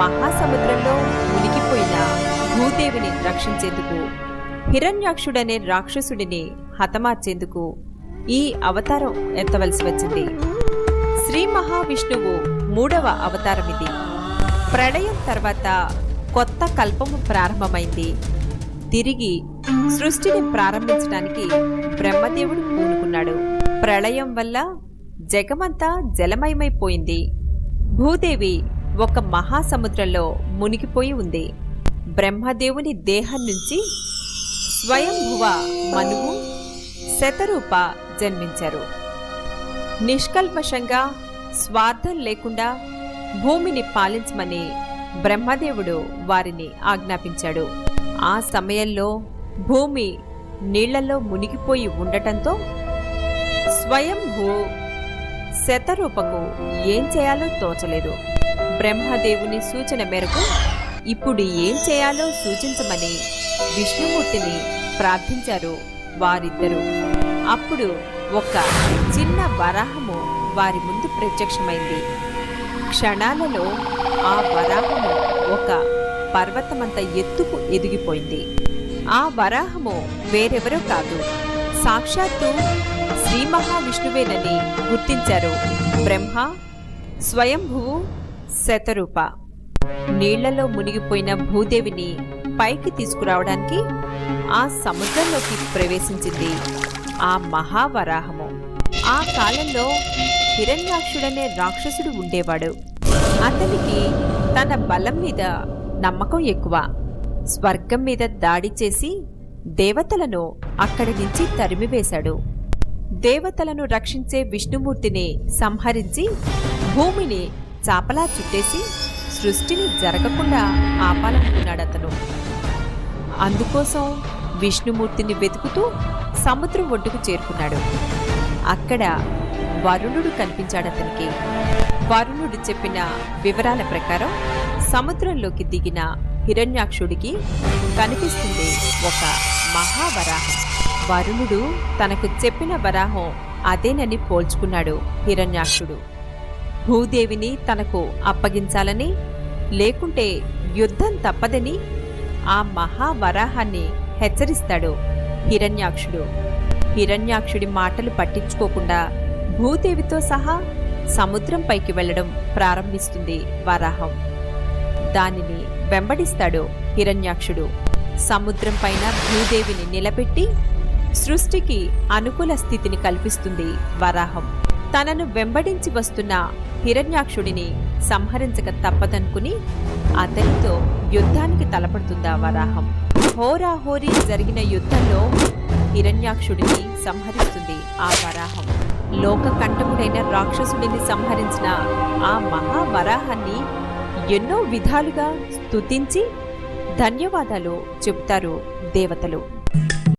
మహాసముద్రంలో మునిగిపోయిన భూదేవిని రక్షించేందుకు, హిరణ్యాక్షుడనే రాక్షసుడిని హతమార్చేందుకు ఈ అవతారం ఎత్తవలసి వచ్చింది. శ్రీ మహావిష్ణువు 3వ అవతారమిది. ప్రళయం తర్వాత కొత్త కల్పము ప్రారంభమైంది. తిరిగి సృష్టిని ప్రారంభించడానికి బ్రహ్మదేవుడు పూనుకున్నాడు. ప్రళయం వల్ల జగమంతా జలమయమైపోయింది. భూదేవి ఒక మహాసముద్రంలో మునిగిపోయి ఉంది. బ్రహ్మదేవుని దేహం నుంచి స్వయంభువ మనువు, శతరూప జన్మించారు. నిష్కల్మషంగా, స్వార్థం లేకుండా భూమిని పాలించమని బ్రహ్మదేవుడు వారిని ఆజ్ఞాపించాడు. ఆ సమయంలో భూమి నీళ్లలో మునిగిపోయి ఉండటంతో స్వయంభూ శతరూపకు ఏం చేయాలో తోచలేదు. బ్రహ్మదేవుని సూచన మేరకు ఇప్పుడు ఏం చేయాలో సూచించమని విష్ణుమూర్తిని ప్రార్థించారు వారిద్దరూ. అప్పుడు ఒక చిన్న వరాహము వారి ముందు ప్రత్యక్షమైంది. క్షణాలలో ఆ వరాహము ఒక పర్వతమంత ఎత్తుకు ఎదిగిపోయింది. ఆ వరాహము వేరెవరో కాదు, సాక్షాత్తు శ్రీ మహావిష్ణువేనని గుర్తించారు బ్రహ్మ, స్వయంభువు, శతరూప. నీళ్లలో మునిగిపోయిన భూదేవిని పైకి తీసుకురావడానికి ఆ సముద్రంలోకి ప్రవేశించింది ఆ మహావరాహము. ఆ కాలంలో హిరణ్యాక్షుడనే రాక్షసుడు ఉండేవాడు. అతనికి తన బలం మీద నమ్మకం ఎక్కువ. స్వర్గం మీద దాడి చేసి దేవతలను అక్కడి నుంచి తరిమివేశాడు. దేవతలను రక్షించే విష్ణుమూర్తిని సంహరించి భూమిని చాపలా చుట్టేసి సృష్టిని జరగకుండా ఆపాలనుకున్నాడతను. అందుకోసం విష్ణుమూర్తిని వెతుకుతూ సముద్రం ఒడ్డుకు చేరుకున్నాడు. అక్కడ వరుణుడు కనిపించాడతనికి. వరుణుడు చెప్పిన వివరాల ప్రకారం సముద్రంలోకి దిగిన హిరణ్యాక్షుడికి కనిపిస్తుంది ఒక మహావరాహం. వరుణుడు తనకు చెప్పిన వరాహం అదేనని పోల్చుకున్నాడు హిరణ్యాక్షుడు. భూదేవిని తనకు అప్పగించాలని, లేకుంటే యుద్ధం తప్పదని ఆ మహావరాహాన్ని హెచ్చరిస్తాడు హిరణ్యాక్షుడు. హిరణ్యాక్షుడి మాటలు పట్టించుకోకుండా భూదేవితో సహా సముద్రంపైకి వెళ్లడం ప్రారంభిస్తుంది వరాహం. దానిని వెంబడిస్తాడు హిరణ్యాక్షుడు. సముద్రం పైన భూదేవిని నిలబెట్టి సృష్టికి అనుకూల స్థితిని కల్పిస్తుంది వరాహం. తనను వెంబడించి వస్తున్న హిరణ్యాక్షుడిని సంహరించక తప్పదనుకుని అతనితో యుద్ధానికి తలపడుతుందా వరాహం. హోరాహోరీ జరిగిన యుద్ధంలో హిరణ్యాక్షుడిని సంహరిస్తుంది ఆ వరాహం. లోకకంటకుడైన రాక్షసుడిని సంహరించిన ఆ మహావరాహాన్ని ఎన్నో విధాలుగా స్తుతించి ధన్యవాదాలు చెబుతారు దేవతలు.